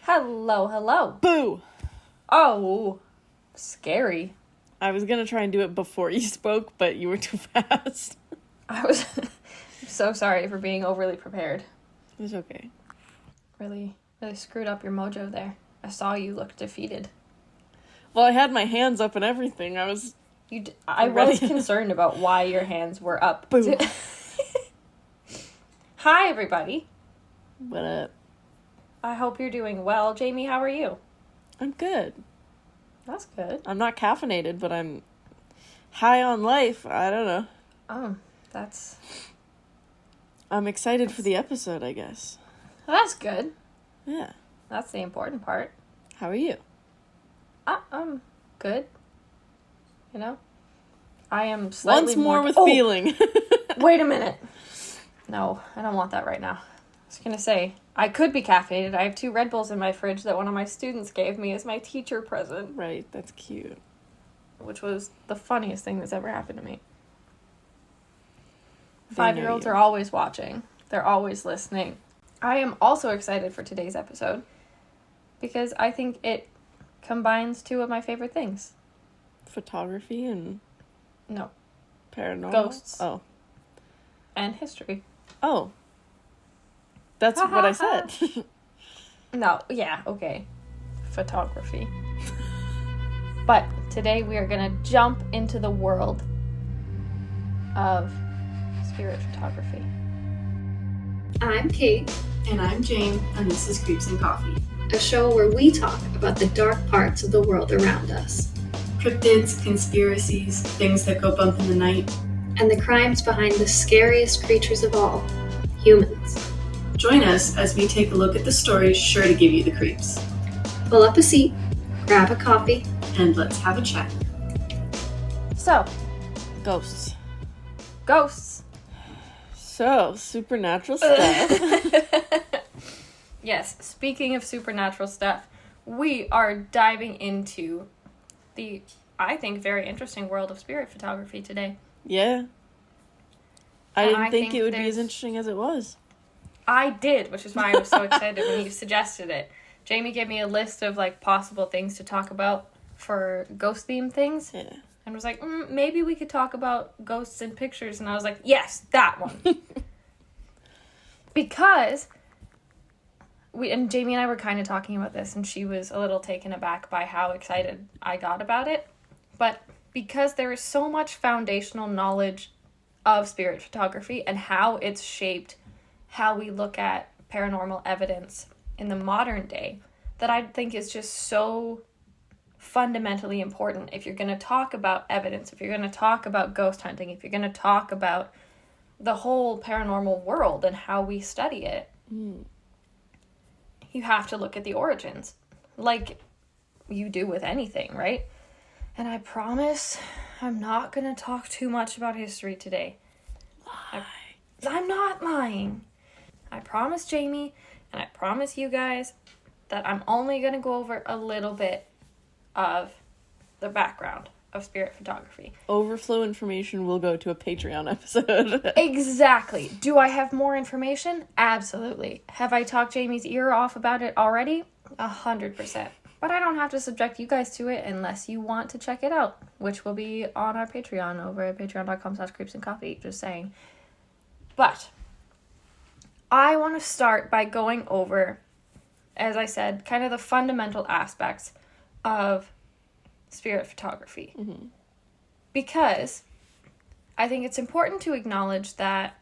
Hello, hello. Boo! Oh, scary. I was gonna try and do it before you spoke, but you were too fast. I was so sorry for being overly prepared. It's okay. Really screwed up your mojo there. I saw you look defeated. Well, I had my hands up and everything. I was concerned about why your hands were up. Boo. Hi, everybody. What up? I hope you're doing well. Jamie, how are you? I'm good. That's good. I'm not caffeinated, but I'm high on life. I don't know. Oh, that's... I'm excited for the episode, I guess. That's good. Yeah. That's the important part. How are you? I'm good. You know? I am slightly Once more with feeling. Wait a minute. No, I don't want that right now. I was going to say, I could be caffeinated. I have 2 Red Bulls in my fridge that one of my students gave me as my teacher present. Right, that's cute. Which was the funniest thing that's ever happened to me. They know 5-year-olds you. are always watching. They're always listening. I am also excited for today's episode because I think it combines 2 of my favorite things. Photography and... No. Paranormal? Ghosts. Oh. And history. Oh. That's what I said. No, yeah, okay. Photography. But today we are going to jump into the world of spirit photography. I'm Kait, And I'm Jaim, and this is Creeps and Coffee. a show where we talk about the dark parts of the world around us Cryptids, conspiracies, things that go bump in the night. and the crimes behind the scariest creatures of all, humans. Join us as we take a look at the stories sure to give you the creeps. Pull up a seat, grab a coffee. And let's have a chat. So, Ghosts. ghosts. So, supernatural stuff. Yes, speaking of supernatural stuff, we are diving into the, I think, very interesting world of spirit photography today. Yeah. I And didn't I think think it would be there's- as interesting as it was. I did, which is why I was so excited when you suggested it. Jamie gave me a list of possible things to talk about for ghost themed things, Yeah. and was like, maybe we could talk about ghosts in pictures, and I was like, yes, that one. Because Jamie and I were kind of talking about this, and she was a little taken aback by how excited I got about it. But because there is so much foundational knowledge of spirit photography and how it's shaped how we look at paranormal evidence in the modern day, that I think is just so fundamentally important if you're going to talk about evidence, if you're going to talk about ghost hunting, if you're going to talk about the whole paranormal world and how we study it. You have to look at the origins, like you do with anything, right? And I promise I'm not going to talk too much about history today. I'm not lying. I promise Jamie, and I promise you guys, that I'm only going to go over a little bit of the background of spirit photography. Overflow information will go to a Patreon episode. Exactly. Do I have more information? Absolutely. Have I talked Jamie's ear off about it already? 100%. But I don't have to subject you guys to it unless you want to check it out, which will be on our Patreon over at patreon.com/creepsandcoffee, just saying. But I want to start by going over, as I said, kind of the fundamental aspects of spirit photography. Mm-hmm. Because I think it's important to acknowledge that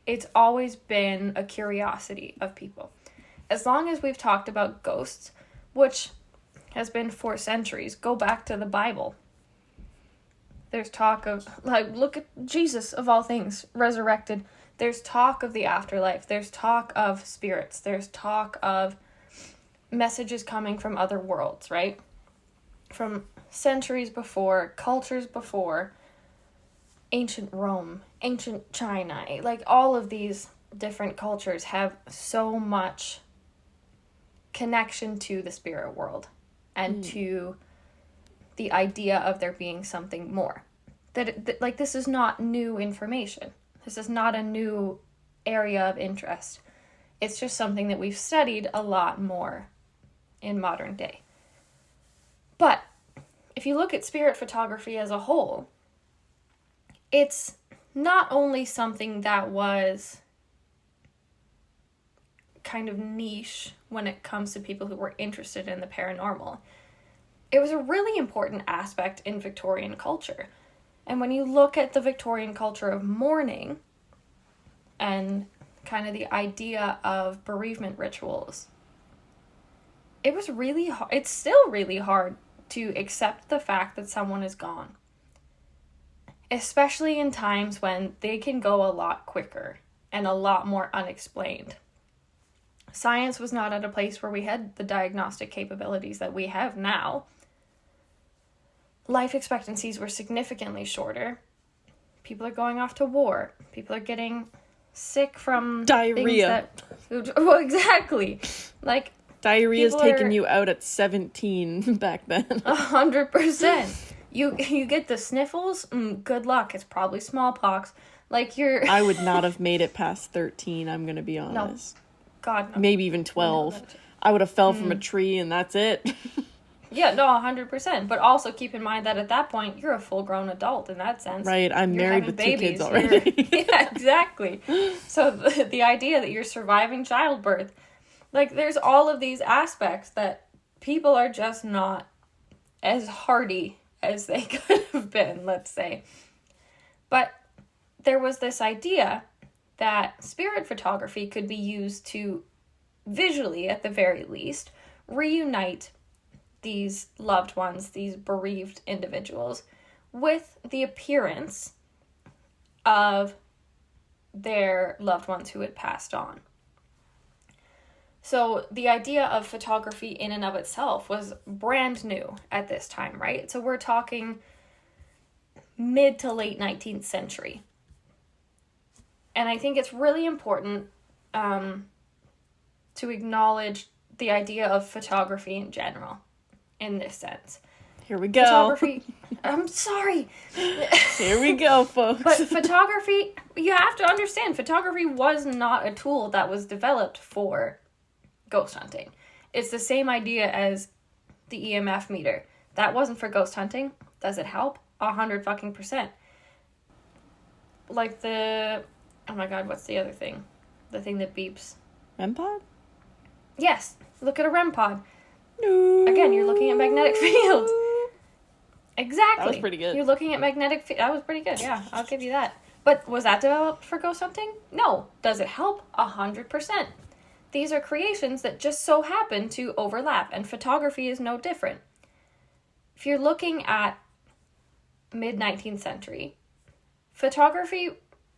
it's always been a curiosity of people. As long as we've talked about ghosts, which has been for centuries, go back to the Bible. There's talk of, look at Jesus, of all things, resurrected. There's talk of the afterlife. There's talk of spirits. There's talk of messages coming from other worlds, right? From centuries before, cultures before, ancient Rome, ancient China, all of these different cultures have so much connection to the spirit world and to the idea of there being something more. That this is not new information. This is not a new area of interest. It's just something that we've studied a lot more in modern day. But if you look at spirit photography as a whole, it's not only something that was kind of niche when it comes to people who were interested in the paranormal. It was a really important aspect in Victorian culture. And when you look at the Victorian culture of mourning and kind of the idea of bereavement rituals, it was really hard. It's still really hard to accept the fact that someone is gone, especially in times when they can go a lot quicker and a lot more unexplained. Science was not at a place where we had the diagnostic capabilities that we have now. Life expectancies were significantly shorter. People are going off to war. People are getting sick from diarrhea. Well, exactly. Like, diarrhea's taking you out at 17 back then. 100%. You get the sniffles. Good luck. It's probably smallpox. Like, you're. I would not have made it past 13. I'm gonna be honest. No. God, no. Maybe even 12. I would have fell from a tree and that's it. Yeah, no, 100%. But also keep in mind that at that point, you're a full-grown adult in that sense. Right, I'm You're married with babies. 2 kids already. Yeah, exactly. So the idea that you're surviving childbirth, like, there's all of these aspects that people are just not as hardy as they could have been, let's say. But there was this idea that spirit photography could be used to visually, at the very least, reunite these loved ones, these bereaved individuals, with the appearance of their loved ones who had passed on. So the idea of photography in and of itself was brand new at this time, right? So we're talking mid to late 19th century. And I think it's really important to acknowledge the idea of photography in general, in this sense. Here we go. Photography, I'm sorry. Here we go, folks. But photography, you have to understand, photography was not a tool that was developed for ghost hunting. It's the same idea as the EMF meter. That wasn't for ghost hunting. Does it help? 100%. Like oh my god, what's the other thing? The thing that beeps. REM pod? Yes, look at a REM pod. No. Again, you're looking at magnetic fields. Exactly. That was pretty good. You're looking at magnetic field. That was pretty good, yeah. I'll give you that. But was that developed for ghost hunting? No. Does it help? 100%. These are creations that just so happen to overlap, and photography is no different. If you're looking at mid-19th century, photography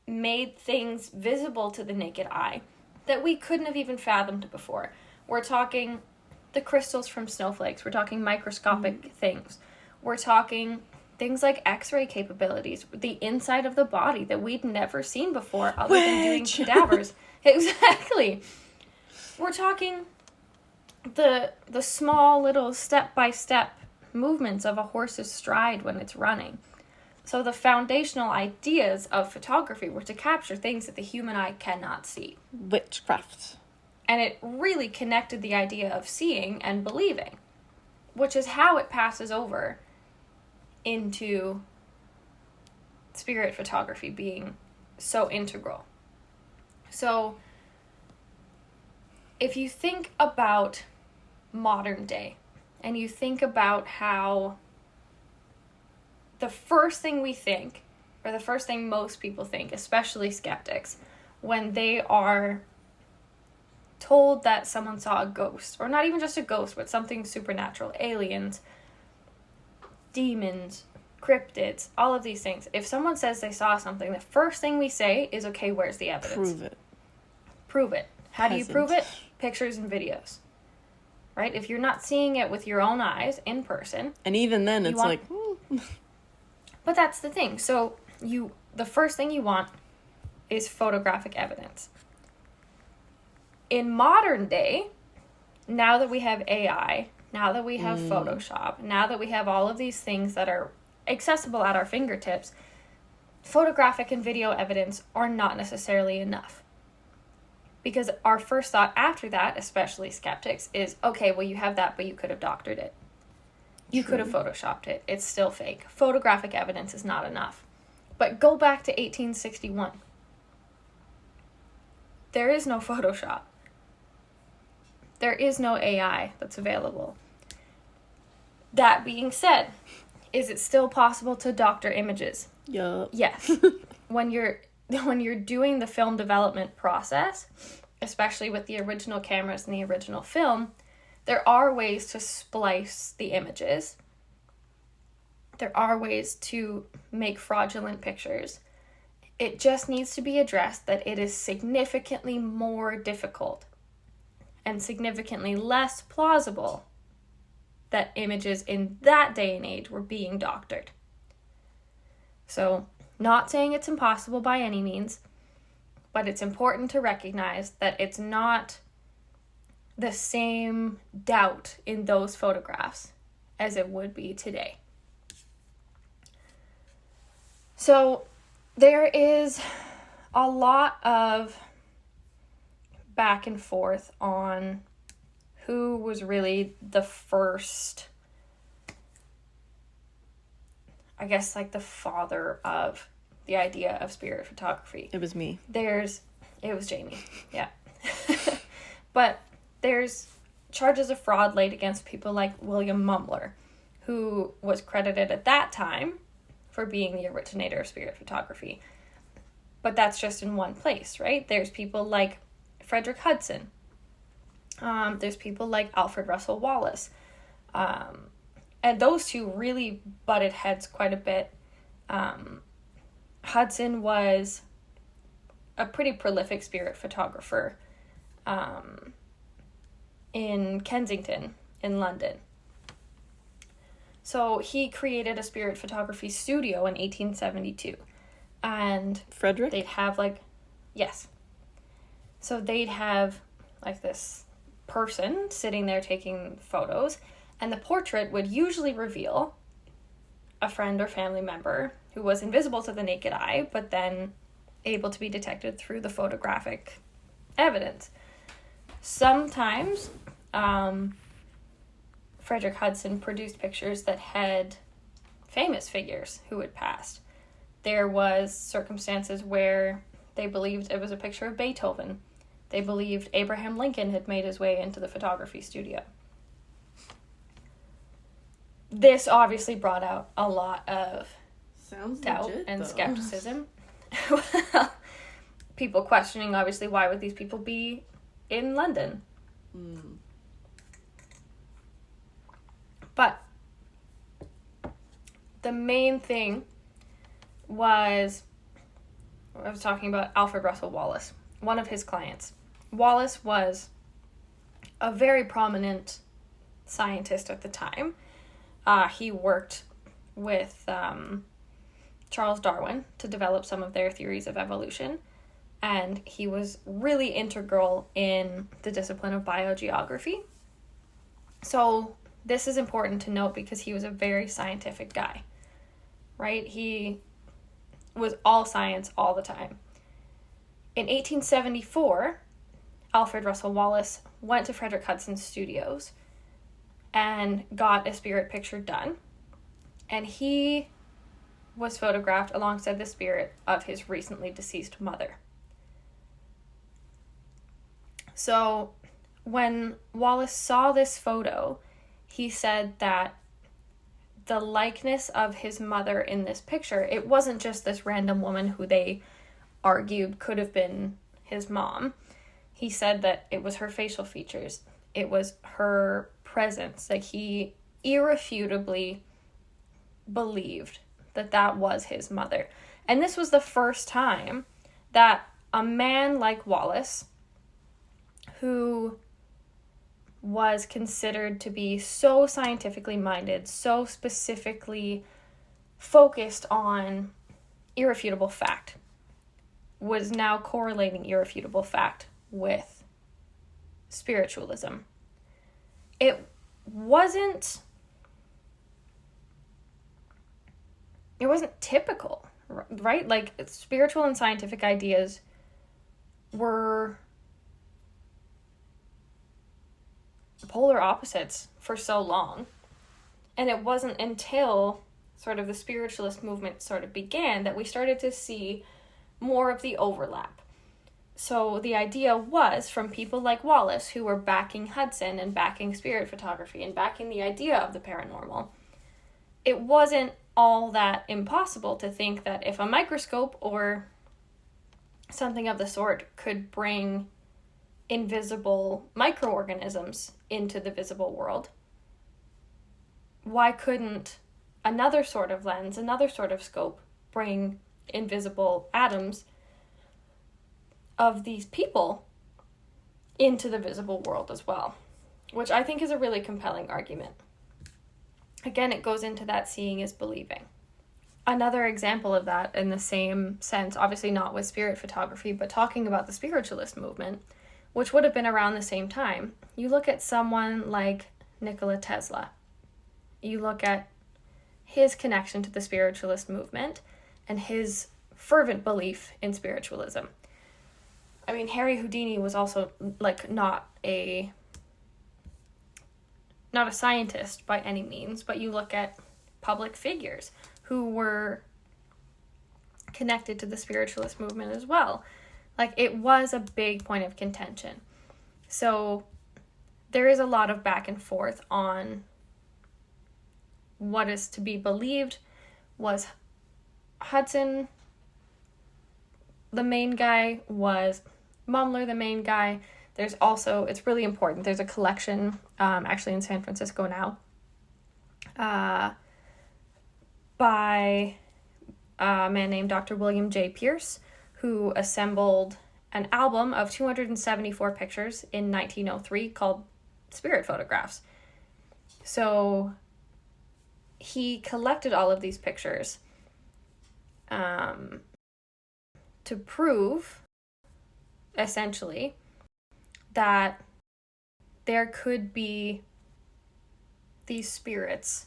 made things visible to the naked eye that we couldn't have even fathomed before. We're talking the crystals from snowflakes. We're talking microscopic things. We're talking things like X-ray capabilities, the inside of the body that we'd never seen before other than doing cadavers. Exactly. We're talking the small little step-by-step movements of a horse's stride when it's running. So the foundational ideas of photography were to capture things that the human eye cannot see. Witchcraft. And it really connected the idea of seeing and believing, which is how it passes over into spirit photography being so integral. So if you think about modern day and you think about how the first thing we think, or the first thing most people think, especially skeptics, when they are told that someone saw a ghost, or not even just a ghost, but something supernatural, aliens, demons, cryptids, all of these things. If someone says they saw something, the first thing we say is, okay, where's the evidence? Prove it. Prove it. How do you prove it? Pictures and videos. Right? If you're not seeing it with your own eyes in person. And even then, it's like... But that's the thing. So the first thing you want is photographic evidence. In modern day, now that we have AI, now that we have Photoshop, now that we have all of these things that are accessible at our fingertips, photographic and video evidence are not necessarily enough. Because our first thought after that, especially skeptics, is, okay, well, you have that, but you could have doctored it. You could have photoshopped it. It's still fake. Photographic evidence is not enough. But go back to 1861. There is no Photoshop. There is no AI that's available. That being said, is it still possible to doctor images? Yup. Yes. When you're doing the film development process, especially with the original cameras and the original film, there are ways to splice the images. There are ways to make fraudulent pictures. It just needs to be addressed that it is significantly more difficult and significantly less plausible that images in that day and age were being doctored. So, not saying it's impossible by any means, but it's important to recognize that it's not the same doubt in those photographs as it would be today. So, there is a lot of back and forth on who was really the first, I guess, like the father of the idea of spirit photography. It was me. It was Jamie, yeah. But there's charges of fraud laid against people like William Mumler, who was credited at that time for being the originator of spirit photography. But that's just in one place, right? There's people like Frederick Hudson. There's people like Alfred Russel Wallace. And those two really butted heads quite a bit. Hudson was a pretty prolific spirit photographer in Kensington, in London. So he created a spirit photography studio in 1872. And Frederick? they'd have yes. So they'd have this person sitting there taking photos, and the portrait would usually reveal a friend or family member who was invisible to the naked eye, but then able to be detected through the photographic evidence. Sometimes Frederick Hudson produced pictures that had famous figures who had passed. There was circumstances where they believed it was a picture of Beethoven. They believed Abraham Lincoln had made his way into the photography studio. This obviously brought out a lot of doubt and skepticism. People questioning, obviously, why would these people be in London? But the main thing was, I was talking about Alfred Russel Wallace, one of his clients. Wallace was a very prominent scientist at the time. He worked with Charles Darwin to develop some of their theories of evolution, and he was really integral in the discipline of biogeography. So this is important to note because he was a very scientific guy, right? He was all science all the time. In 1874, Alfred Russel Wallace went to Frederick Hudson's studios and got a spirit picture done. And he was photographed alongside the spirit of his recently deceased mother. So when Wallace saw this photo, he said that the likeness of his mother in this picture, it wasn't just this random woman who they argued could have been his mom. He said that it was her facial features. It was her presence. He irrefutably believed that that was his mother. And this was the first time that a man like Wallace, who was considered to be so scientifically minded, so specifically focused on irrefutable fact, was now correlating irrefutable fact with spiritualism. It wasn't typical, right? Spiritual and scientific ideas were polar opposites for so long. And it wasn't until sort of the spiritualist movement sort of began that we started to see more of the overlap. So the idea was from people like Wallace, who were backing Hudson and backing spirit photography and backing the idea of the paranormal, it wasn't all that impossible to think that if a microscope or something of the sort could bring invisible microorganisms into the visible world, why couldn't another sort of lens, another sort of scope, bring invisible atoms of these people into the visible world as well? Which I think is a really compelling argument. Again, it goes into that seeing is believing. Another example of that in the same sense, obviously not with spirit photography, but talking about the spiritualist movement, which would have been around the same time. You look at someone like Nikola Tesla. You look at his connection to the spiritualist movement and his fervent belief in spiritualism. I mean, Harry Houdini was also like not a scientist by any means, but you look at public figures who were connected to the spiritualist movement as well. Like, it was a big point of contention. So there is a lot of back and forth on what is to be believed. Was Hudson the main guy? Was Mumler the main guy? There's also, it's really important, there's a collection actually in San Francisco now by a man named Dr. William J. Pierce, who assembled an album of 274 pictures in 1903 called Spirit Photographs. So he collected all of these pictures to prove, essentially, that there could be these spirits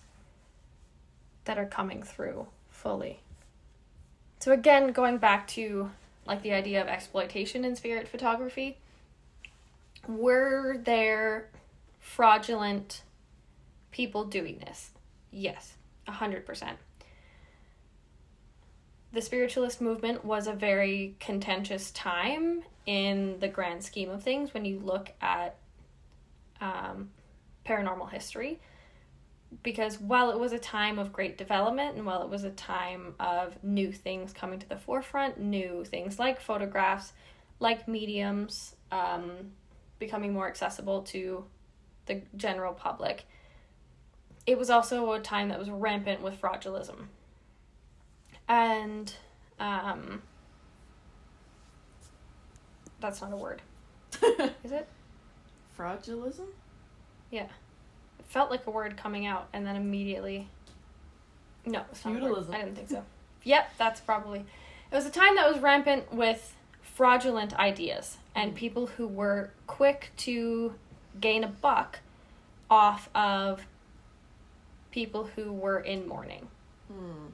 that are coming through fully. So again, going back to like the idea of exploitation in spirit photography, were there fraudulent people doing this? Yes, 100%. The spiritualist movement was a very contentious time in the grand scheme of things when you look at paranormal history, because while it was a time of great development and while it was a time of new things coming to the forefront, new things like photographs, like mediums, becoming more accessible to the general public, it was also a time that was rampant with fraudulism. And that's not a word. Is it? Fraudulism? Yeah. It felt like a word coming out and then immediately... No, it's not a word. Feudalism. I didn't think so. Yep, that's probably... It was a time that was rampant with fraudulent ideas and people who were quick to gain a buck off of people who were in mourning.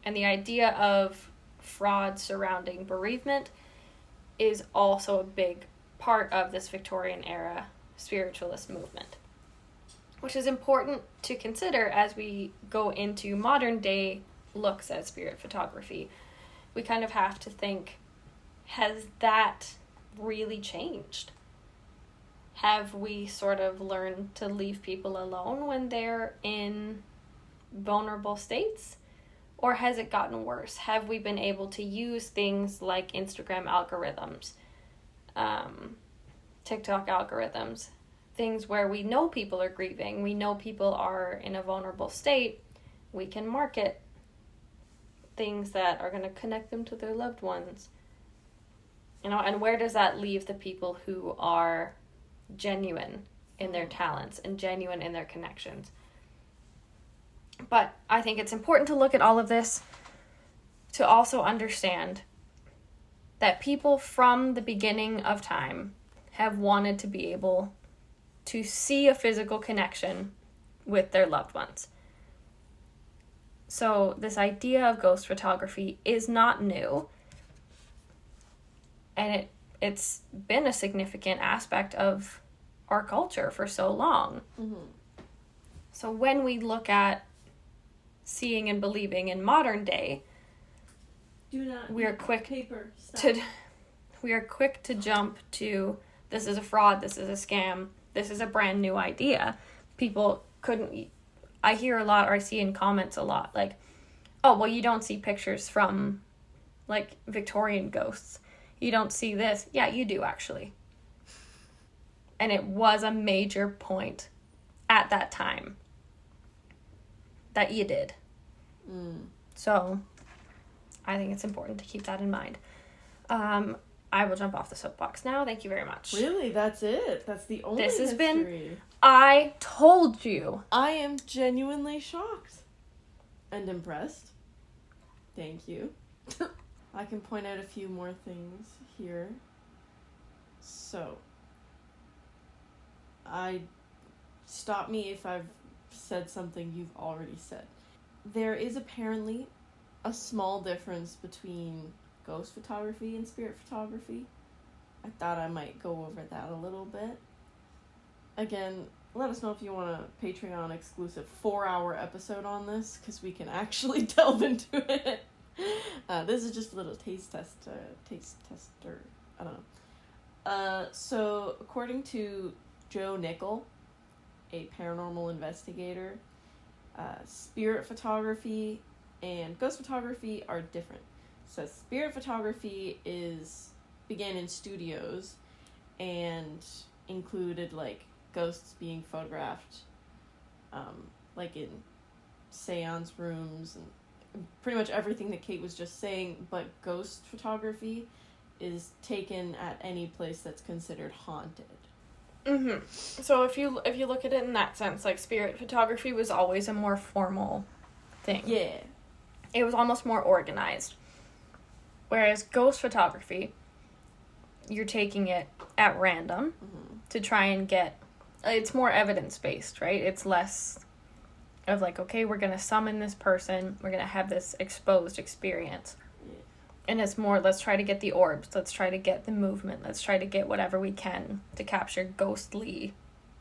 And the idea of fraud surrounding bereavement is also a big part of this Victorian era spiritualist movement, which is important to consider as we go into modern day looks at spirit photography. We kind of have to think, has that really changed? Have we sort of learned to leave people alone when they're in vulnerable states? Or has it gotten worse? Have we been able to use things like Instagram algorithms, TikTok algorithms, things where we know people are grieving, we know people are in a vulnerable state, we can market things that are going to connect them to their loved ones. You know, and where does that leave the people who are genuine in their talents and genuine in their connections? But I think it's important to look at all of this to also understand that people from the beginning of time have wanted to be able to see a physical connection with their loved ones. So this idea of ghost photography is not new, and it's been a significant aspect of our culture for so long. So when we look at seeing and believing in modern day, we are quick to jump to, this is a fraud, this is a scam, this is a brand new idea. People couldn't, I hear a lot, or I see in comments a lot, like, oh, well, you don't see pictures from, like, Victorian ghosts. You don't see this. Yeah, you do, actually. And it was a major point at that time that you did. So I think it's important to keep that in mind. I will jump off the soapbox now. Thank you very much. Really? That's it? That's the only This has history. been... I told you. I am genuinely shocked. And impressed. Thank you. I can point out a few more things here. So, stop me if I've said something you've already said. There is apparently a small difference between ghost photography and spirit photography. I thought I might go over that a little bit. Again, let us know if you want a Patreon exclusive 4-hour episode on this, because we can actually delve into it. This is just a little taste tester, I don't know. So according to Joe Nickel, a paranormal investigator, spirit photography and ghost photography are different. So spirit photography began in studios and included like ghosts being photographed, like in seance rooms and pretty much everything that Kate was just saying. But ghost photography is taken at any place that's considered haunted. So if you look at it in that sense, like, spirit photography was always a more formal thing. Yeah. It was almost more organized. Whereas ghost photography, you're taking it at random to try and get... It's more evidence-based, right? It's less of like, okay, we're going to summon this person, we're going to have this exposed experience. And it's more, let's try to get the orbs, let's try to get the movement, let's try to get whatever we can to capture ghostly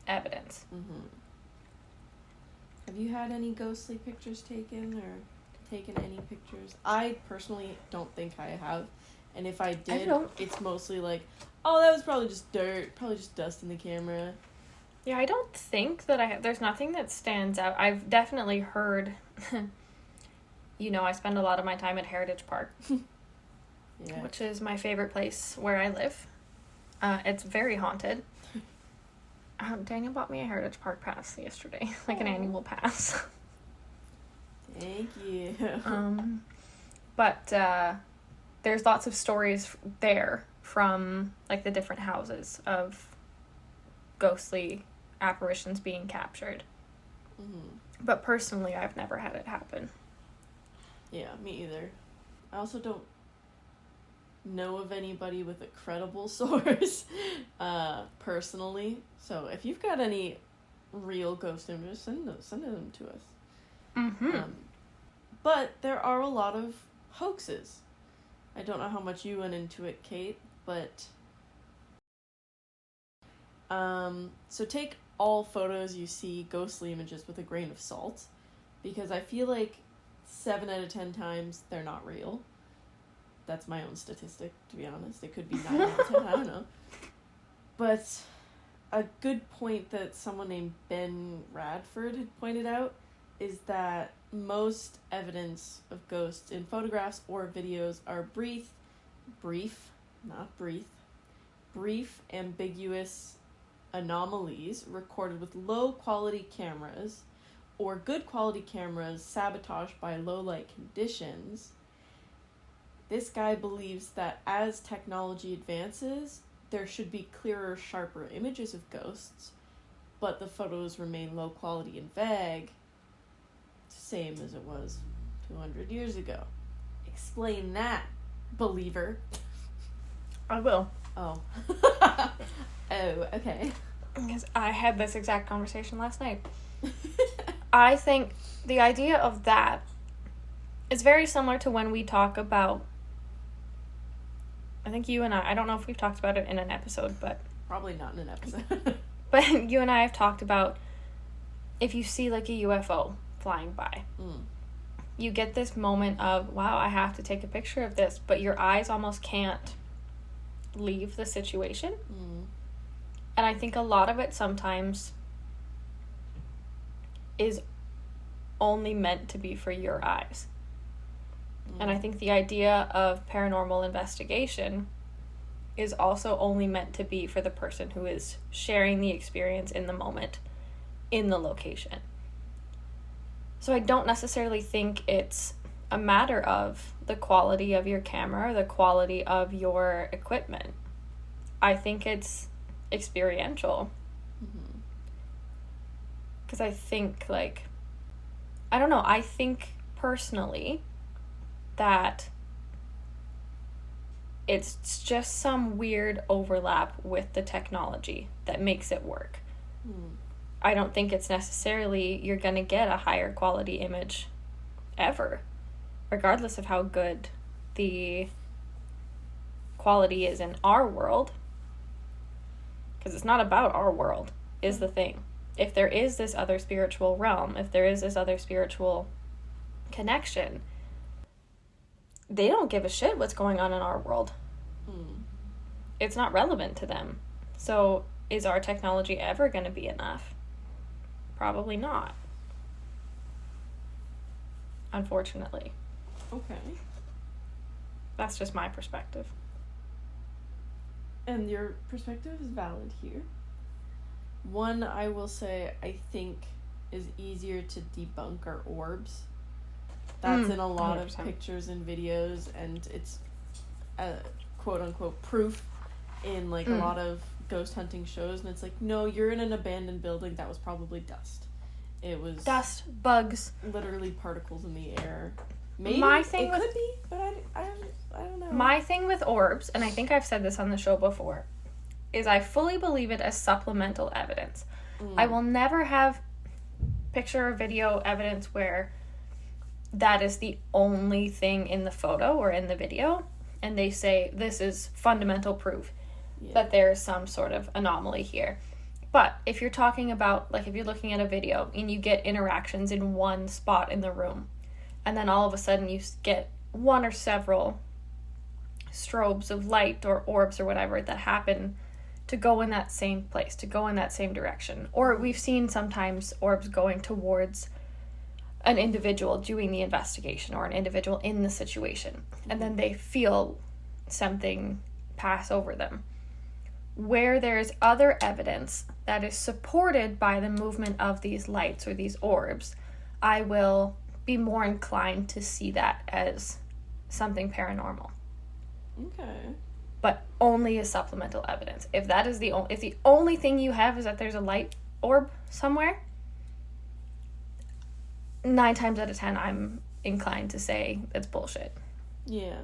evidence. Have you had any ghostly pictures taken, or taken any pictures? I personally don't think I have. And if I did, it's mostly like, oh, that was probably just dirt, probably just dust in the camera. Yeah, I don't think that there's nothing that stands out. I've definitely heard, I spend a lot of my time at Heritage Park. Yeah. Which is my favorite place where I live. It's very haunted. Daniel bought me a Heritage Park pass yesterday, like an annual pass. Thank you. But there's lots of stories there from like the different houses of ghostly apparitions being captured. But personally, I've never had it happen. Yeah, me either. I also don't know of anybody with a credible source personally. So if you've got any real ghost images, send them to us. But there are a lot of hoaxes. I don't know how much you went into it, Kate, but so take all photos you see, ghostly images, with a grain of salt, because I feel like 7 out of 10 times they're not real. That's my own statistic, to be honest. It could be 9 out of 10, I don't know. But a good point that someone named Ben Radford had pointed out is that most evidence of ghosts in photographs or videos are brief, ambiguous anomalies recorded with low-quality cameras, or good quality cameras sabotaged by low-light conditions. This guy believes that as technology advances, there should be clearer, sharper images of ghosts, but the photos remain low quality and vague, same as it was 200 years ago. Explain that, believer. I will. Oh. Oh, okay. Because I had this exact conversation last night. I think the idea of that is very similar to when we talk about, I think you and I don't know if we've talked about it in an episode, but... Probably not in an episode. But you and I have talked about if you see like a UFO flying by, you get this moment of, wow, I have to take a picture of this, but your eyes almost can't leave the situation. And I think a lot of it sometimes is only meant to be for your eyes. And I think the idea of paranormal investigation is also only meant to be for the person who is sharing the experience in the moment, in the location. So I don't necessarily think it's a matter of the quality of your camera or the quality of your equipment. I think it's experiential. Because I think, like, I don't know, I think personally that it's just some weird overlap with the technology that makes it work. I don't think it's necessarily you're going to get a higher quality image ever, regardless of how good the quality is in our world. Because it's not about our world, is the thing. If there is this other spiritual realm, if there is this other spiritual connection, they don't give a shit what's going on in our world. It's not relevant to them. So is our technology ever going to be enough? Probably not. Unfortunately. Okay. That's just my perspective. And your perspective is valid here. One, I will say, I think is easier to debunk are orbs. That's in a lot 100%. Of pictures and videos, and it's quote-unquote proof in like a lot of ghost hunting shows, and it's like, no, you're in an abandoned building, that was probably dust. It was dust, bugs, literally particles in the air. Maybe could be, but I don't know. My thing with orbs, and I think I've said this on the show before, is I fully believe it as supplemental evidence. I will never have picture or video evidence where that is the only thing in the photo or in the video, and they say this is fundamental proof that there is some sort of anomaly here. But if you're talking about, like, if you're looking at a video and you get interactions in one spot in the room, and then all of a sudden you get one or several strobes of light or orbs or whatever that happen to go in that same place, to go in that same direction. Or we've seen sometimes orbs going towards an individual doing the investigation or an individual in the situation, and then they feel something pass over them. Where there's other evidence that is supported by the movement of these lights or these orbs, I will be more inclined to see that as something paranormal. Okay. But only as supplemental evidence. If that is if the only thing you have is that there's a light orb somewhere, 9 times out of 10 I'm inclined to say it's bullshit. Yeah.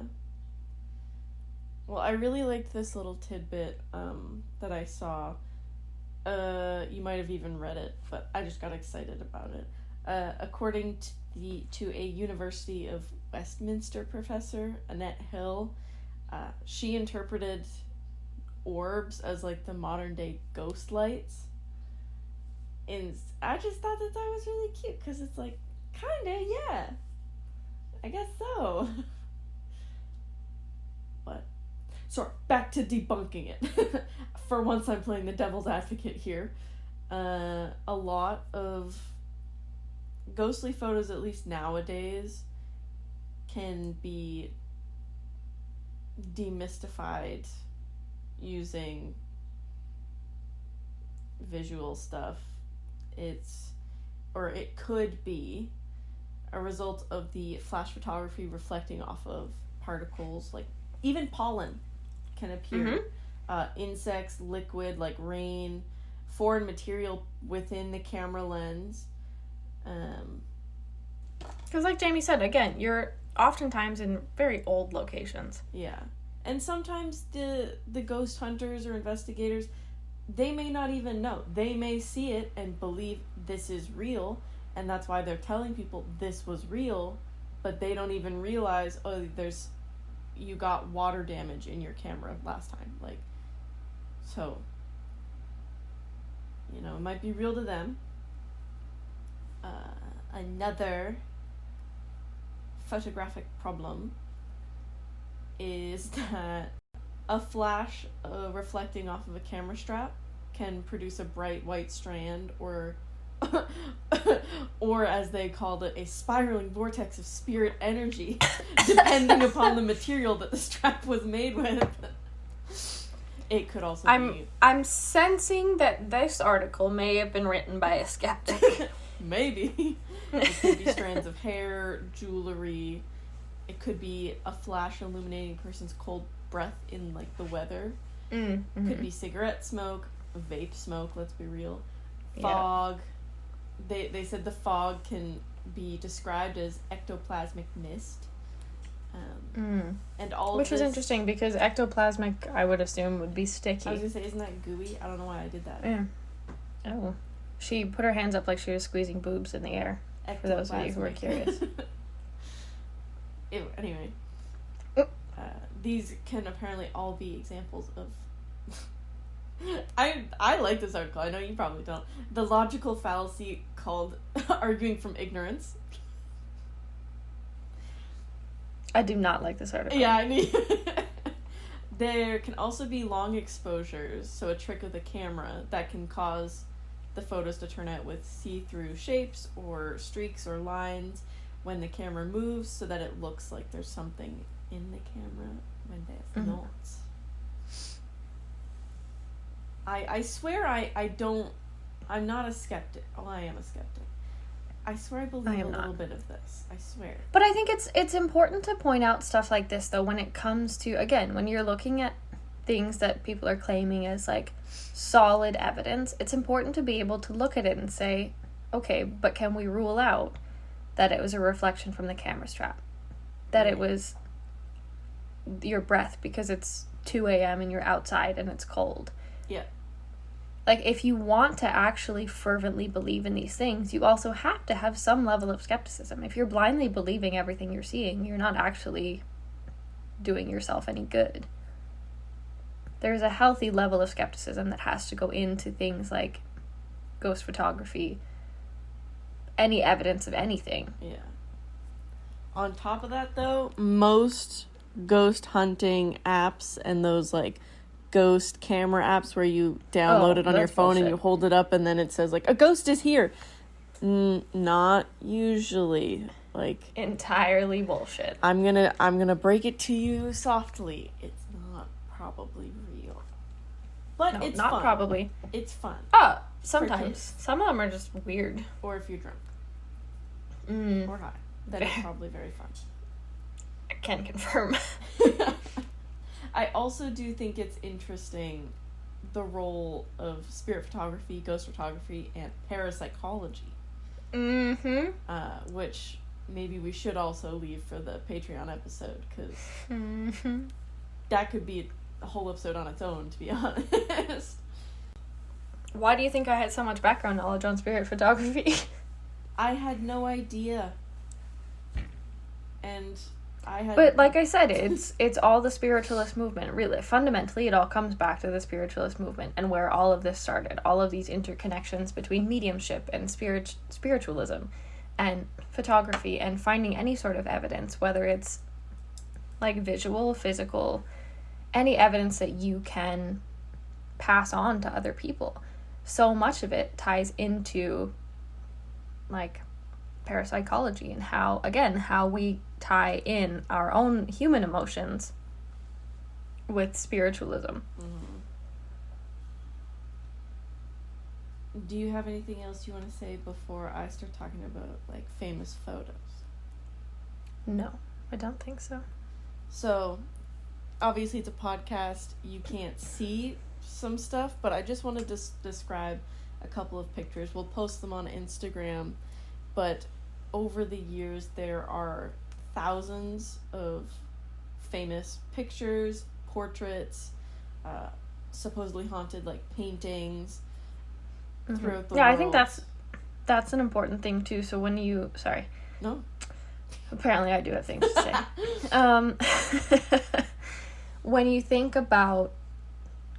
Well, I really liked this little tidbit that I saw. You might have even read it, but I just got excited about it. According to a University of Westminster professor, Annette Hill, she interpreted orbs as like the modern day ghost lights. And I just thought that was really cute, because it's like, kinda, yeah. I guess so. But, sorry, back to debunking it. For once I'm playing the devil's advocate here. A lot of ghostly photos, at least nowadays, can be demystified using visual stuff. It could be a result of the flash photography reflecting off of particles, like even pollen can appear. Insects, liquid like rain, foreign material within the camera lens. Because like Jamie said, again, you're oftentimes in very old locations. Yeah. And sometimes the ghost hunters or investigators, they may not even know. They may see it and believe this is real, and that's why they're telling people this was real, but they don't even realize, you got water damage in your camera last time. Like, so You know, it might be real to them. Another photographic problem is that a flash reflecting off of a camera strap can produce a bright white strand, or or as they called it, a spiraling vortex of spirit energy, depending upon the material that the strap was made with. It could also be... I'm sensing that this article may have been written by a skeptic. Maybe. It could be strands of hair, jewelry. It could be a flash illuminating a person's cold breath in, like, the weather. Mm-hmm. Could be cigarette smoke, vape smoke, let's be real. Fog. Yeah. They said the fog can be described as ectoplasmic mist. And all Which of is interesting, because ectoplasmic, I would assume, would be sticky. I was going to say, isn't that gooey? I don't know why I did that. Yeah. Oh. She put her hands up like she was squeezing boobs in the air, for those of you who are curious. Ew, anyway. These can apparently all be examples of... I like this article. I know you probably don't. The logical fallacy called arguing from ignorance. I do not like this article. Yeah, I need... There can also be long exposures, so a trick of the camera that can cause the photos to turn out with see-through shapes or streaks or lines when the camera moves, so that it looks like there's something in the camera when there's not. I swear I'm not a skeptic. Oh, I am a skeptic. I swear I believe a little bit of this. I swear. But I think it's important to point out stuff like this, though, when it comes to, again, when you're looking at things that people are claiming as, like, solid evidence, it's important to be able to look at it and say, okay, but can we rule out that it was a reflection from the camera strap? That it was your breath because it's 2 a.m. and you're outside and it's cold? Yeah. Like, if you want to actually fervently believe in these things, you also have to have some level of skepticism. If you're blindly believing everything you're seeing, you're not actually doing yourself any good. There's a healthy level of skepticism that has to go into things like ghost photography, any evidence of anything. Yeah. On top of that, though, most ghost hunting apps and those, like, ghost camera apps where you download it on your phone and you hold it up and then it says, like, a ghost is here. Not usually. Like, entirely bullshit. I'm gonna break it to you softly. It's not probably real. But No, it's not fun. probably. It's fun. Oh, sometimes. Some of them are just weird. Or if you're drunk. Mm. Or high. Then it's probably very fun. I can confirm. I also do think it's interesting the role of spirit photography, ghost photography, and parapsychology. Mm-hmm. Which maybe we should also leave for the Patreon episode, because that could be a whole episode on its own, to be honest. Why do you think I had so much background knowledge on spirit photography? I had no idea. And But like I said, it's all the spiritualist movement. Really, fundamentally, it all comes back to the spiritualist movement and where all of this started. All of these interconnections between mediumship and spiritualism and photography and finding any sort of evidence, whether it's like visual, physical, any evidence that you can pass on to other people. So much of it ties into like parapsychology and how we tie in our own human emotions with spiritualism. Mm-hmm. Do you have anything else you want to say before I start talking about, like, famous photos? No, I don't think so. So, obviously it's a podcast. You can't see some stuff, but I just want to describe a couple of pictures. We'll post them on Instagram, but over the years there are thousands of famous pictures, portraits, supposedly haunted, like, paintings throughout the world. Yeah, I think that's an important thing too. So when you No. Apparently I do have things to say. When you think about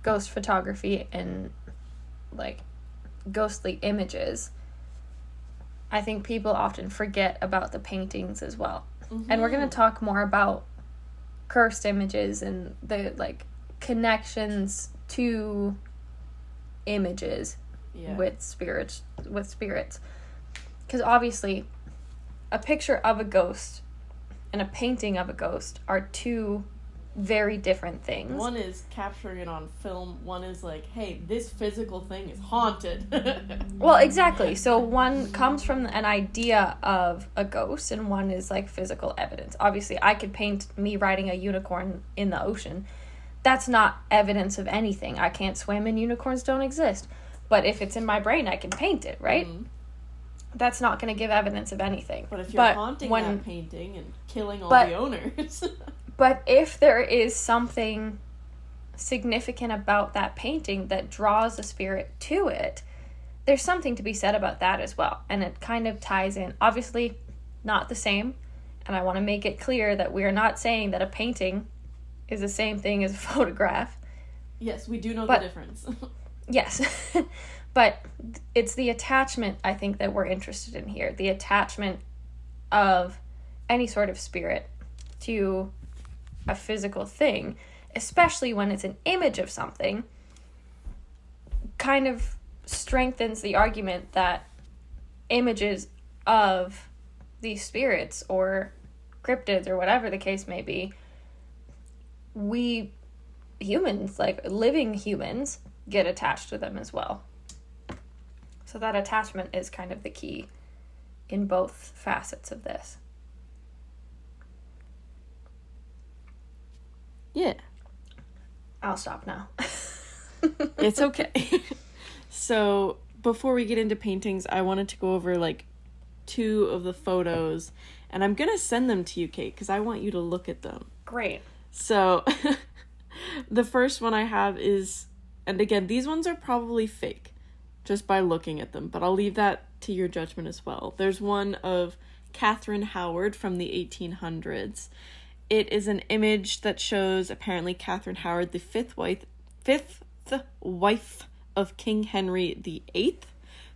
ghost photography and like ghostly images, I think people often forget about the paintings as well. Mm-hmm. And we're going to talk more about cursed images and the, like, connections to images with spirits. Because obviously, a picture of a ghost and a painting of a ghost are two very different things. One is capturing it on film. One is like, hey, this physical thing is haunted. Well, exactly. So one comes from an idea of a ghost, and one is like physical evidence. Obviously, I could paint me riding a unicorn in the ocean. That's not evidence of anything. I can't swim and unicorns don't exist. But if it's in my brain, I can paint it, right? Mm-hmm. That's not going to give evidence of anything. But if you're haunting that painting and killing all the owners... But if there is something significant about that painting that draws the spirit to it, there's something to be said about that as well. And it kind of ties in. Obviously, not the same. And I want to make it clear that we are not saying that a painting is the same thing as a photograph. Yes, we do know the difference. Yes. But it's the attachment, I think, that we're interested in here. The attachment of any sort of spirit to a physical thing, especially when it's an image of something, kind of strengthens the argument that images of these spirits or cryptids or whatever the case may be, we humans, like living humans, get attached to them as well. So that attachment is kind of the key in both facets of this. Yeah. I'll stop now. It's okay. So, before we get into paintings, I wanted to go over, like, 2 of the photos. And I'm going to send them to you, Kate, because I want you to look at them. Great. So, the first one I have is... And again, these ones are probably fake, just by looking at them. But I'll leave that to your judgment as well. There's one of Catherine Howard from the 1800s. It is an image that shows apparently Catherine Howard, the fifth wife of King Henry VIII,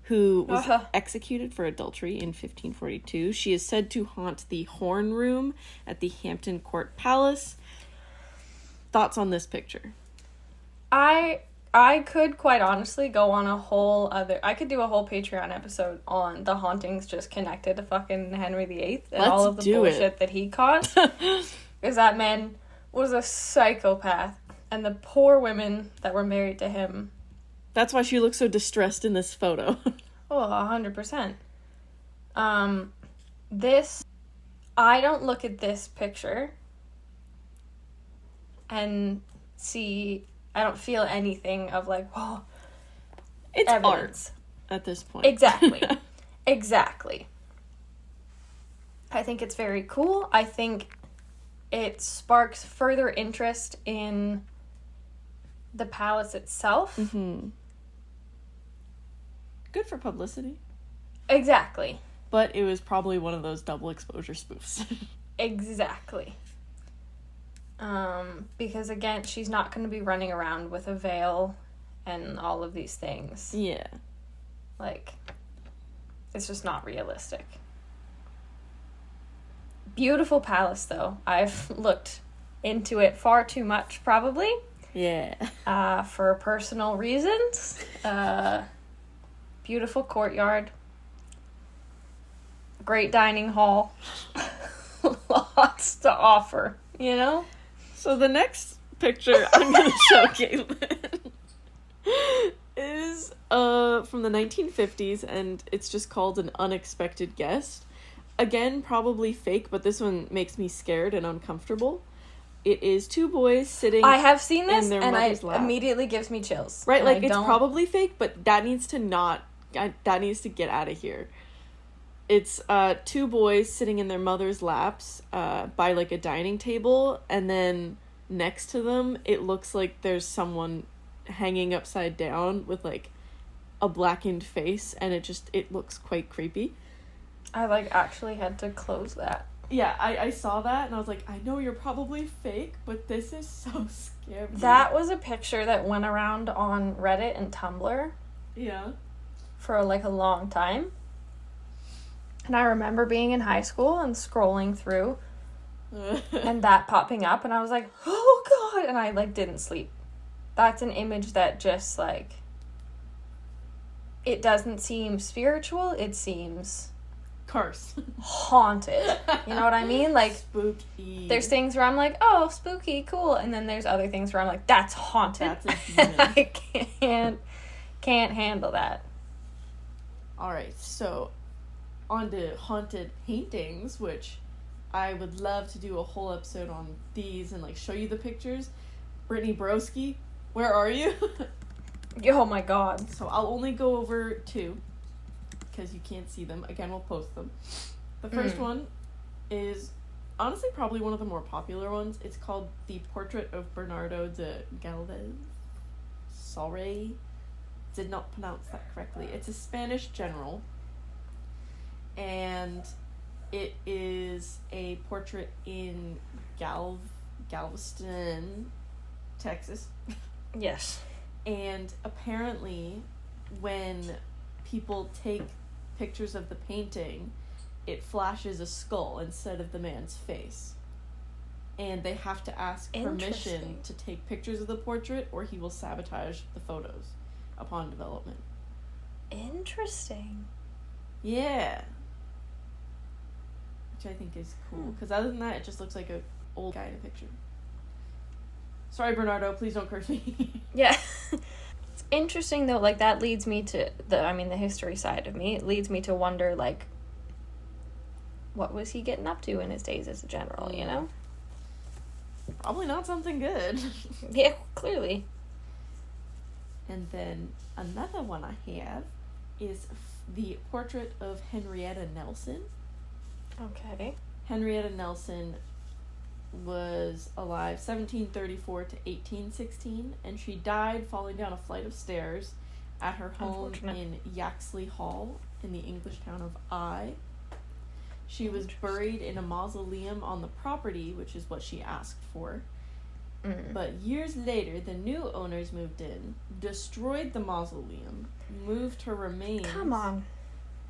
who was executed for adultery in 1542. She is said to haunt the Horn Room at the Hampton Court Palace. Thoughts on this picture? I could quite honestly go on a whole other... I could do a whole Patreon episode on the hauntings just connected to fucking Henry VIII and all of the bullshit that he caused. Because that man was a psychopath. And the poor women that were married to him... That's why she looks so distressed in this photo. Oh, 100%. This... I don't look at this picture and see... I don't feel anything of like, whoa, it's evidence. Art at this point. Exactly. Exactly. I think it's very cool. I think it sparks further interest in the palace itself. Mm-hmm. Good for publicity. Exactly. But it was probably one of those double exposure spoofs. Exactly. Because again, she's not going to be running around with a veil and all of these things. Yeah. Like, it's just not realistic. Beautiful palace, though. I've looked into it far too much, probably. Yeah. For personal reasons. Beautiful courtyard. Great dining hall. Lots to offer, you know? So the next picture I'm going to show Caitlin is from the 1950s, and it's just called An Unexpected Guest. Again, probably fake, but this one makes me scared and uncomfortable. It is 2 boys sitting I have seen this, in their and mother's it lap. immediately gives me chills. Right, like, it's probably fake, but that needs to get out of here. It's 2 boys sitting in their mother's laps by, like, a dining table, and then next to them, it looks like there's someone hanging upside down with, like, a blackened face, and it looks quite creepy. I, like, actually had to close that. Yeah, I saw that, and I was like, I know you're probably fake, but this is so scary. That was a picture that went around on Reddit and Tumblr. Yeah. for like a long time. And I remember being in high school and scrolling through and that popping up, and I was like, oh God, and I like didn't sleep. That's an image that just like, it doesn't seem spiritual, it seems curse. Haunted. You know what I mean? Like, spooky. There's things where I'm like, oh, spooky, cool, and then there's other things where I'm like, that's haunted. That's a demon. I can't handle that. Alright, so on to haunted paintings, which I would love to do a whole episode on these and like show you the pictures. Brittany Broski, where are you? Oh my God. So I'll only go over 2 because you can't see them. Again, we'll post them. The first one is honestly probably one of the more popular ones. It's called The Portrait of Bernardo de Galvez. Sorry, did not pronounce that correctly. It's a Spanish general, and it is a portrait in Galveston, Texas. Yes. And apparently, when people take pictures of the painting, it flashes a skull instead of the man's face. And they have to ask permission to take pictures of the portrait, or he will sabotage the photos upon development. Interesting. Yeah. Which I think is cool. Because other than that, it just looks like an old guy in a picture. Sorry, Bernardo, please don't curse me. Yeah. It's interesting, though, like, that leads me to the history side of me. It leads me to wonder, like, what was he getting up to in his days as a general, you know? Probably not something good. Yeah, clearly. And then another one I have is the portrait of Henrietta Nelson. Okay. Henrietta Nelson was alive 1734 to 1816, and she died falling down a flight of stairs at her home in Yaxley Hall in the English town of Eye. She was buried in a mausoleum on the property, which is what she asked for. But years later, the new owners moved in, destroyed the mausoleum, moved her remains. Come on.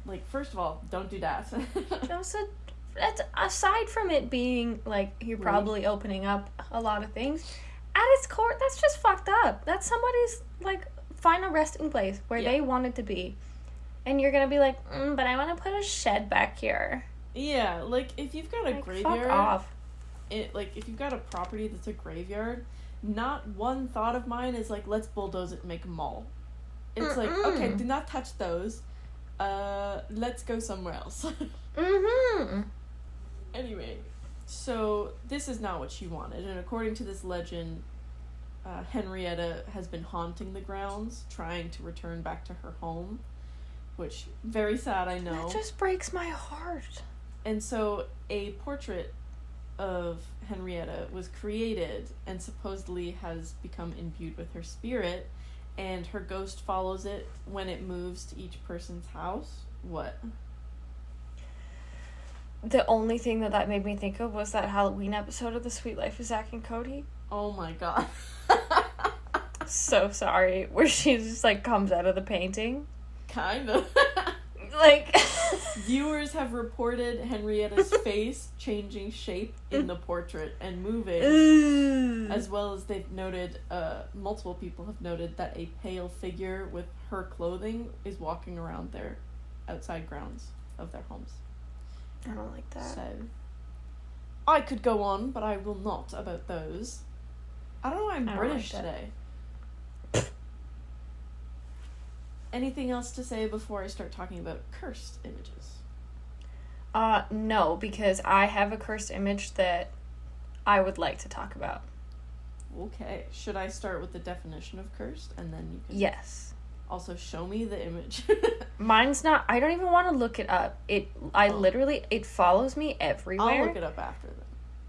Like, first of all, don't do that. That's aside from it being, like, you're probably opening up a lot of things, at its core, that's just fucked up. That's somebody's, like, final resting place where they wanted to be. And you're gonna be like, but I want to put a shed back here. Yeah, like, if you've got a graveyard... Fuck off. If you've got a property that's a graveyard, not one thought of mine is like, let's bulldoze it and make a mall. It's like, okay, do not touch those. Let's go somewhere else. Anyway, so this is not what she wanted, and according to this legend, Henrietta has been haunting the grounds, trying to return back to her home, which, very sad, I know. That just breaks my heart. And so a portrait of Henrietta was created and supposedly has become imbued with her spirit, and her ghost follows it when it moves to each person's house. What? The only thing that made me think of was that Halloween episode of The Sweet Life of Zack and Cody. Oh my god. So sorry. Where she just, like, comes out of the painting. Kind of. Like... Viewers have reported Henrietta's face changing shape in the portrait and moving, as well as they've noted, multiple people have noted that a pale figure with her clothing is walking around their outside grounds of their homes. I don't like that. So, I could go on, but I will not about those. I don't know why I'm British today. Anything else to say before I start talking about cursed images? No, because I have a cursed image that I would like to talk about. Okay. Should I start with the definition of cursed, and then you can... Yes. Also, show me the image. Mine's not... I don't even want to look it up. Literally... It follows me everywhere. I'll look it up after then.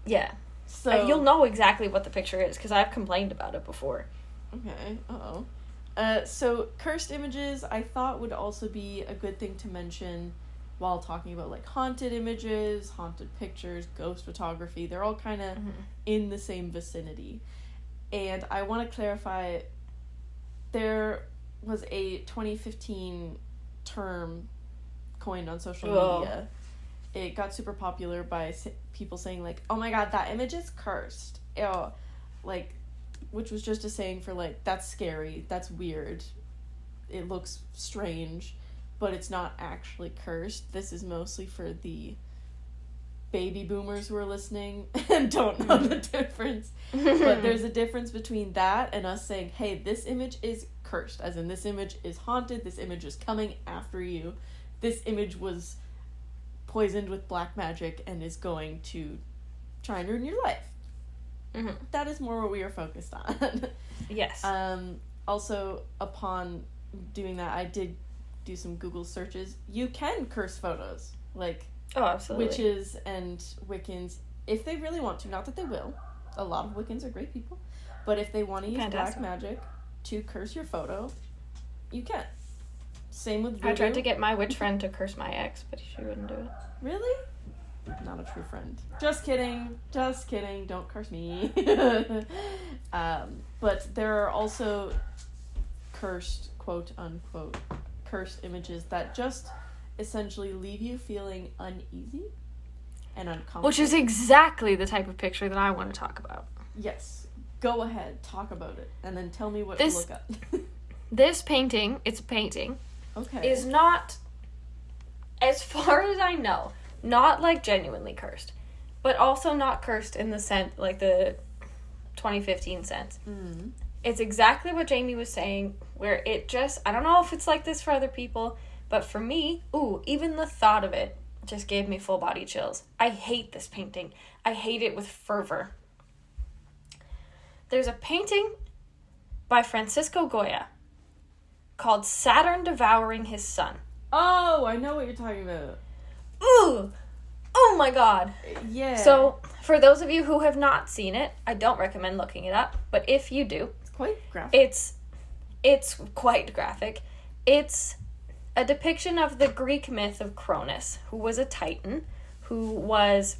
Yeah. So... you'll know exactly what the picture is, because I've complained about it before. Okay. Uh-oh. So, cursed images, I thought would also be a good thing to mention while talking about, like, haunted images, haunted pictures, ghost photography. They're all kind of in the same vicinity. And I want to clarify, there was a 2015 term coined on social Oh. media. It got super popular by people saying, like, oh my god, that image is cursed. Ew. Like, which was just a saying for, like, that's scary, that's weird, it looks strange, but it's not actually cursed. This is mostly for the baby boomers who are listening and don't know the difference. But there's a difference between that and us saying, hey, this image is cursed, as in this image is haunted, this image is coming after you, this image was poisoned with black magic and is going to try and ruin your life. Mm-hmm. That is more what we are focused on. Yes. Also, upon doing that, I did do some Google searches. You can curse photos, like Oh, absolutely. witches and Wiccans, if they really want to. Not that they will. A lot of Wiccans are great people. But if they want to use Fantastic. black magic to curse your photo, you can. Same with voodoo. I tried to get my witch friend to curse my ex, but she wouldn't do it. Really? Not a true friend. Just kidding. Just kidding. Don't curse me. But there are also cursed, quote unquote, cursed images that just essentially leave you feeling uneasy and uncomfortable. Which is exactly the type of picture that I want to talk about. Yes. Go ahead. Talk about it. And then tell me what This- to look up. This painting, it's a painting, Okay. is not, as far as I know, not, like, genuinely cursed. But also not cursed in the sense, like, the 2015 sense. Mm. It's exactly what Jamie was saying, where it just, I don't know if it's like this for other people, but for me, even the thought of it just gave me full body chills. I hate this painting. I hate it with fervor. There's a painting by Francisco Goya called Saturn Devouring His Son. Oh, I know what you're talking about. Ooh! Oh my god. Yeah. So, for those of you who have not seen it, I don't recommend looking it up, but if you do, It's quite graphic. it's quite graphic. It's a depiction of the Greek myth of Cronus, who was a titan, who was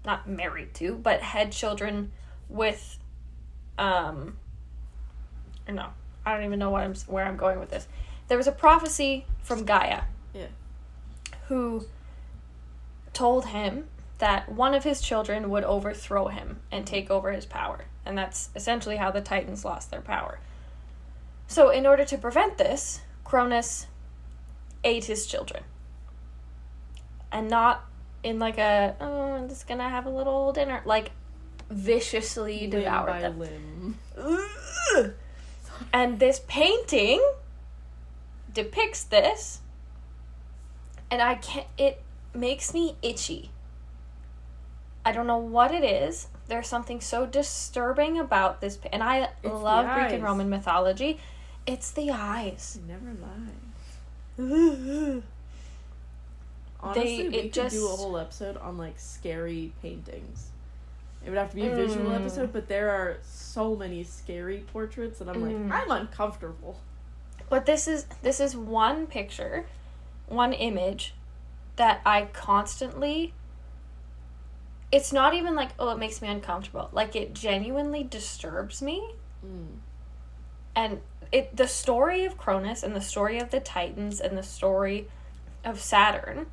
not married to, but had children with, or no, I don't even know where I'm going with this. There was a prophecy from Gaia, Yeah. who told him that one of his children would overthrow him and take over his power. And that's essentially how the Titans lost their power. So in order to prevent this, Cronus ate his children. And not in like a, oh, I'm just gonna have a little dinner, like viciously devoured them. Limb. Ugh. And this painting depicts this, and it makes me itchy. I don't know what it is. There's something so disturbing about this, and I It's love the Greek and eyes. Roman mythology. It's the eyes. They never lie. Honestly, we it could do a just- whole episode on, like, scary paintings. It would have to be a visual episode, but there are so many scary portraits that I'm like, I'm uncomfortable. But this is one picture, one image that I constantly, it's not even like, oh, it makes me uncomfortable. Like, it genuinely disturbs me. Mm. And the story of Cronus and the story of the Titans and the story of Saturn,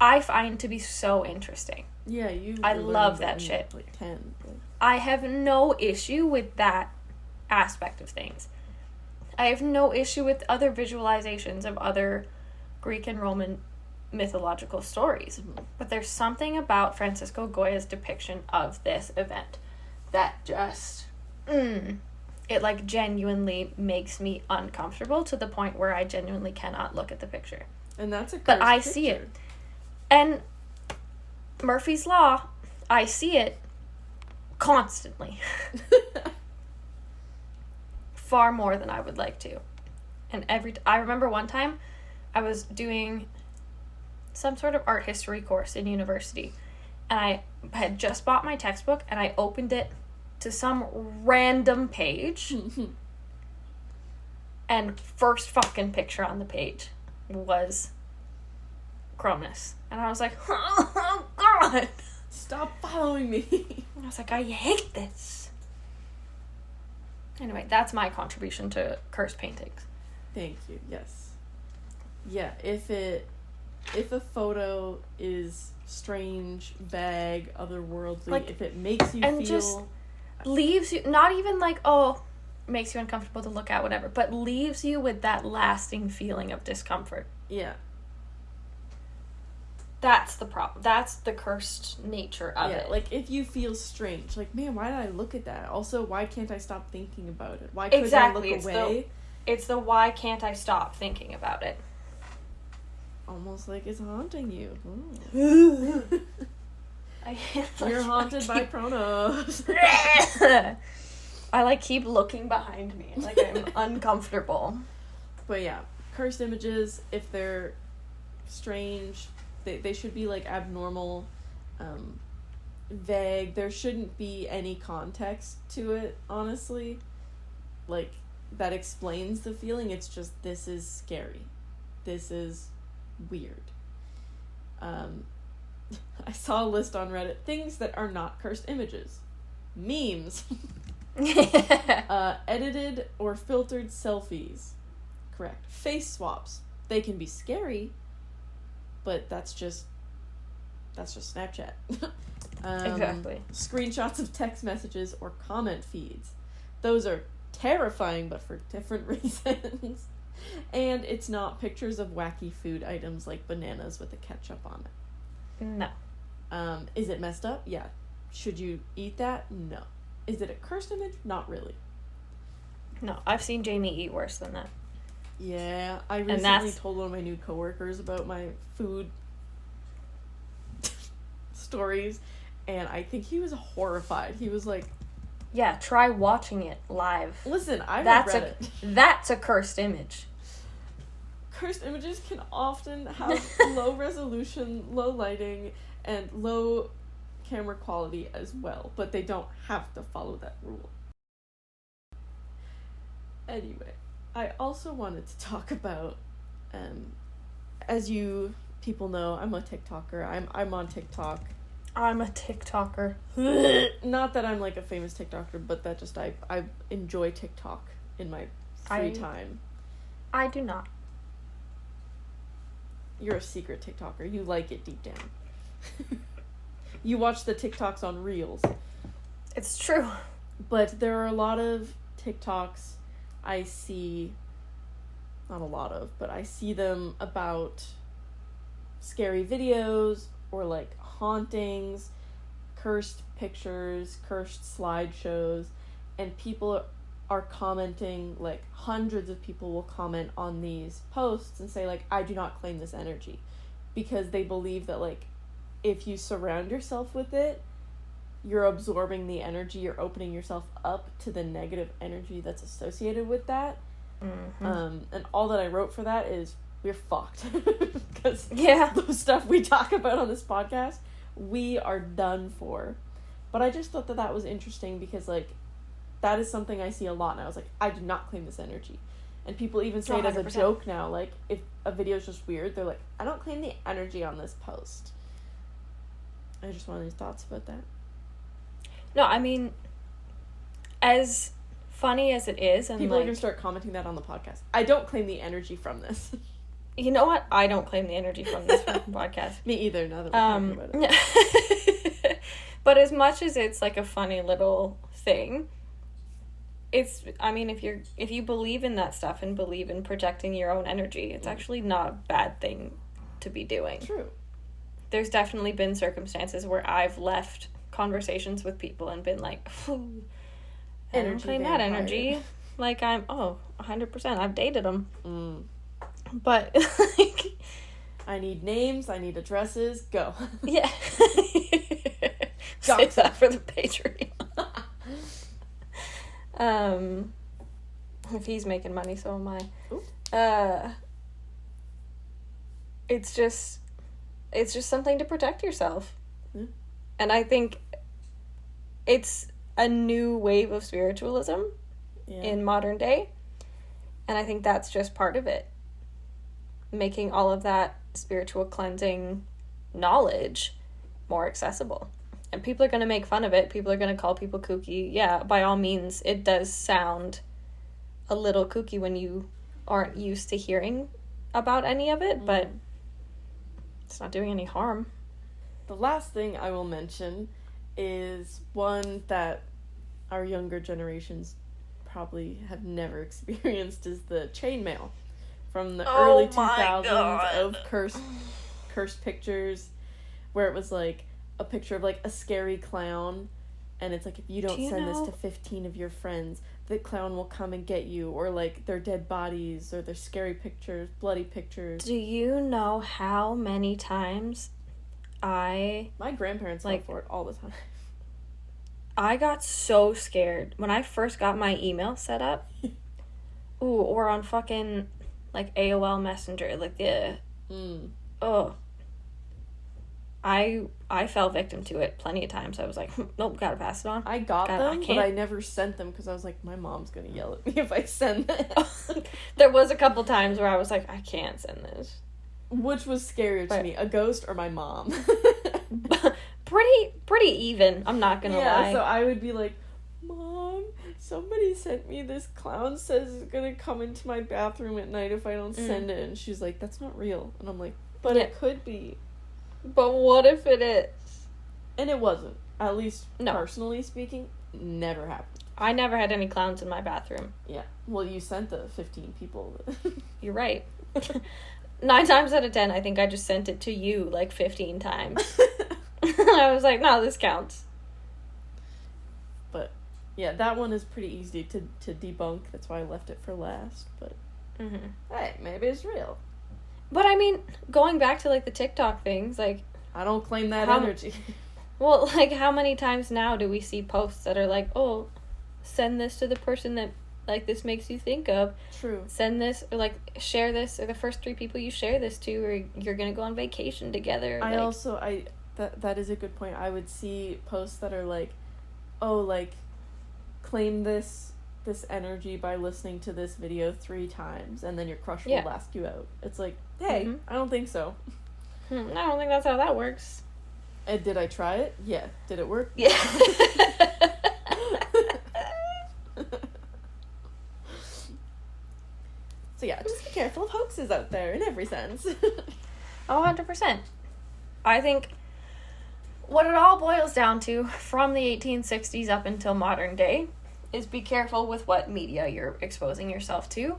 I find to be so interesting. Yeah, you. I were love learning that when you shit. were, like 10. But... I have no issue with that aspect of things. I have no issue with other visualizations of other Greek and Roman mythological stories. Mm-hmm. But there's something about Francisco Goya's depiction of this event that just, it like genuinely makes me uncomfortable to the point where I genuinely cannot look at the picture. And that's a But cursed I see it. picture. And Murphy's Law, I see it constantly. Far more than I would like to. And I remember one time I was doing some sort of art history course in university, and I had just bought my textbook, and I opened it to some random page, and first fucking picture on the page was Cronus. And I was like, oh god! Stop following me. I was like, I hate this. Anyway, that's my contribution to cursed paintings. Thank you. Yes. Yeah, if a photo is strange, vague, otherworldly, Like, if it makes you and feel just leaves you, not even like, oh, makes you uncomfortable to look at, whatever, but leaves you with that lasting feeling of discomfort. yeah. That's the problem. That's the cursed nature of it. Like if you feel strange, like, man, why did I look at that? Also, why can't I stop thinking about it? Why couldn't I look away? It's the why can't I stop thinking about it? Almost like it's haunting you. You're haunted by Pronos. I like keep looking behind me, like I'm uncomfortable. But yeah, cursed images, if they're strange, they should be like abnormal, vague. There shouldn't be any context to it, honestly. Like, that explains the feeling. It's just, this is scary. This is weird. I saw a list on Reddit, things that are not cursed images. Memes. Edited or filtered selfies. Correct. Face swaps. They can be scary, but that's just Snapchat. Exactly. Screenshots of text messages or comment feeds. Those are terrifying, but for different reasons. And it's not pictures of wacky food items like bananas with a ketchup on it. No. Is it messed up? Yeah. Should you eat that? No. Is it a cursed image? Not really. No, I've seen Jamie eat worse than that. Yeah, I recently told one of my new coworkers about my food stories, and I think he was horrified. He was like, yeah, try watching it live. listen, I That's regret it. That's a cursed image. Cursed images can often have low resolution, low lighting, and low camera quality as well, but they don't have to follow that rule. Anyway, I also wanted to talk about, as you people know, I'm a TikToker. I'm on TikTok. I'm a TikToker. Not that I'm like a famous TikToker, but that just I enjoy TikTok in my free time. I do not. You're a secret TikToker. You like it deep down. You watch the TikToks on Reels. It's true. But there are a lot of TikToks I see, not a lot of, but I see them about scary videos or like hauntings, cursed pictures, cursed slideshows, and people are commenting, like hundreds of people will comment on these posts and say like, I do not claim this energy, because they believe that like if you surround yourself with it, you're absorbing the energy, you're opening yourself up to the negative energy that's associated with that. Mm-hmm. And all that I wrote for that is, we're fucked. Because the stuff we talk about on this podcast, we are done for. But I just thought that was interesting because, like, that is something I see a lot, and I was like, I do not claim this energy. And people even say 100%. It as a joke now, like, if a video is just weird, they're like, I don't claim the energy on this post. I just wanted your thoughts about that. No, I mean, as funny as it is, and people are going to start commenting that on the podcast. I don't claim the energy from this. You know what? I don't claim the energy from this podcast. Me either, now that we're talking about it. But as much as it's like a funny little thing, it's, I mean, if you believe in that stuff and believe in projecting your own energy, it's actually not a bad thing to be doing. True. There's definitely been circumstances where I've left conversations with people and been like, I don't claim that energy. Like, 100%. I've dated them. But, like, I need names, I need addresses, go. Yeah. Save that for the Patreon. If he's making money, so am I. It's just something to protect yourself. And I think it's a new wave of spiritualism in modern day. And I think that's just part of it. Making all of that spiritual cleansing knowledge more accessible. And people are going to make fun of it. People are going to call people kooky. Yeah, by all means, it does sound a little kooky when you aren't used to hearing about any of it, but it's not doing any harm. The last thing I will mention is one that our younger generations probably have never experienced, is the chainmail from the early 2000s of cursed pictures, where it was like a picture of like a scary clown, and it's like, if you don't send this to 15 of your friends, the clown will come and get you, or like their dead bodies, or their scary pictures, bloody pictures. Do you know how many times my grandparents fell for it all the time. I got so scared when I first got my email set up. Or on fucking like AOL Messenger, like I fell victim to it plenty of times. I was like, nope, gotta pass it on. I got them, but I never sent them because I was like, my mom's gonna yell at me if I send this. There was a couple times where I was like, I can't send this. Which was scarier to me, a ghost or my mom? pretty even, I'm not gonna lie. Yeah, so I would be like, Mom, somebody sent me this clown says it's gonna come into my bathroom at night if I don't send it. And she's like, that's not real. And I'm like, but it could be. But what if it is? And it wasn't. At least, personally speaking, never happened. I never had any clowns in my bathroom. Yeah. Well, you sent the 15 people. You're right. 9 times out of 10, I think I just sent it to you like 15 times. I was like, no, this counts. But, yeah, that one is pretty easy to debunk. That's why I left it for last. But, hey, maybe it's real. But, I mean, going back to, like, the TikTok things, like... I don't claim that energy. Well, like, how many times now do we see posts that are like, oh, send this to the person that, like, this makes you think of. True. Send this, or, like, share this, or the first 3 people you share this to, or you're gonna go on vacation together. That is a good point. I would see posts that are like, oh, like, claim this energy by listening to this video 3 times, and then your crush will ask you out. It's like, hey, I don't think so. I don't think that's how that works. Did I try it? Yeah. Did it work? Yeah. So yeah, just be careful of hoaxes out there in every sense. 100%. I think what it all boils down to, from the 1860s up until modern day, is be careful with what media you're exposing yourself to.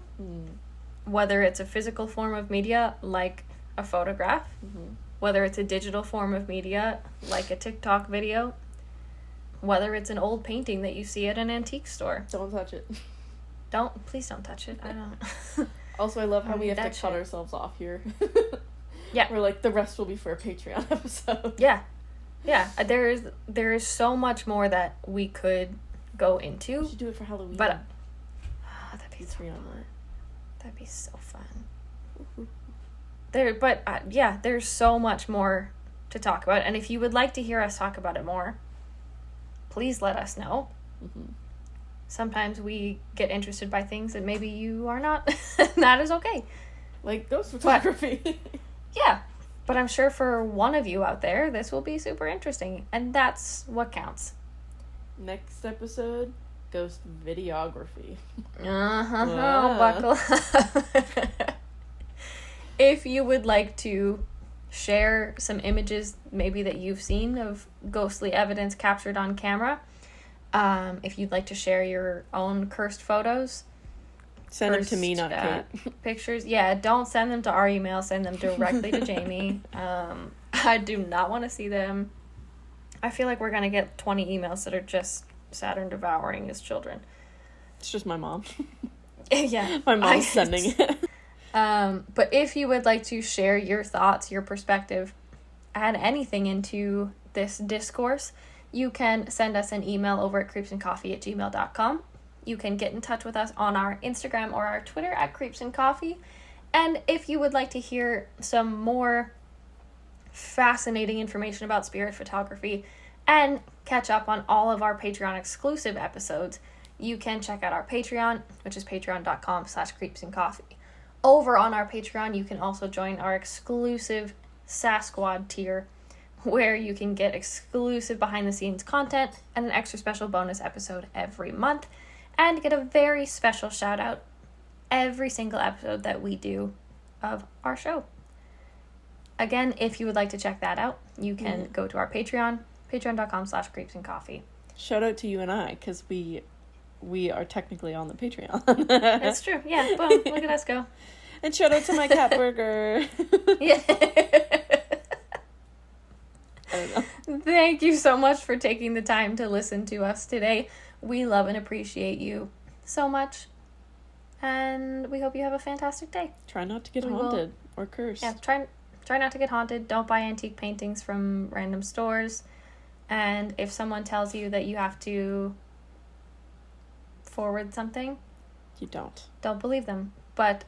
Whether it's a physical form of media, like a photograph, whether it's a digital form of media, like a TikTok video, whether it's an old painting that you see at an antique store. Don't touch it. Please don't touch it. I don't. Also, I love how we have to cut ourselves off here. Yeah. We're like, the rest will be for a Patreon episode. Yeah. Yeah. There is so much more that we could go into. We should do it for Halloween. But that'd be so fun. That'd be so fun. There's so much more to talk about, and if you would like to hear us talk about it more, please let us know. Sometimes we get interested by things that maybe you are not. That is okay. Like ghost photography. Yeah. But I'm sure for one of you out there, this will be super interesting. And that's what counts. Next episode, ghost videography. Buckle up. If you would like to share some images maybe that you've seen of ghostly evidence captured on camera, if you'd like to share your own cursed photos, send them to me, not Kate. Pictures. Yeah, don't send them to our email. Send them directly to Jamie. I do not want to see them. I feel like we're going to get 20 emails that are just Saturn devouring his children. It's just my mom. Yeah. My mom's sending it. But if you would like to share your thoughts, your perspective, add anything into this discourse, you can send us an email over at creepsandcoffee@gmail.com. You can get in touch with us on our Instagram or our Twitter at creepsandcoffee. And if you would like to hear some more fascinating information about spirit photography and catch up on all of our Patreon exclusive episodes, you can check out our Patreon, which is patreon.com/creepsandcoffee. Over on our Patreon, you can also join our exclusive Sasquad tier, where you can get exclusive behind-the-scenes content and an extra special bonus episode every month, and get a very special shout-out every single episode that we do of our show. Again, if you would like to check that out, you can go to our Patreon, patreon.com/creepsandcoffee. Shout out to you and I, because we are technically on the Patreon. That's true. Yeah, boom, look at us go. And shout out to my cat burger. Yeah. I don't know. Thank you so much for taking the time to listen to us today. We love and appreciate you so much. And we hope you have a fantastic day. Try not to get haunted or cursed. Yeah, try not to get haunted. Don't buy antique paintings from random stores. And if someone tells you that you have to forward something, You don't. don't believe them. But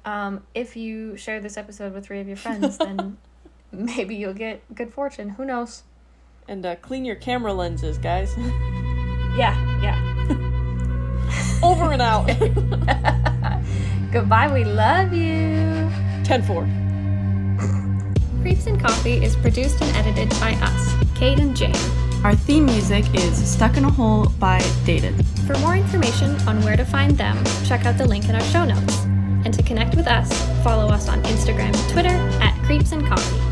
if you share this episode with 3 of your friends, then maybe you'll get good fortune. Who knows? And clean your camera lenses, guys. Yeah. Over and out. Goodbye, we love you. 10-4. Creeps and Coffee is produced and edited by us, Kait and Jaim. Our theme music is Stuck in a Hole by Dated. For more information on where to find them, check out the link in our show notes. And to connect with us, follow us on Instagram and Twitter @Creeps and Coffee.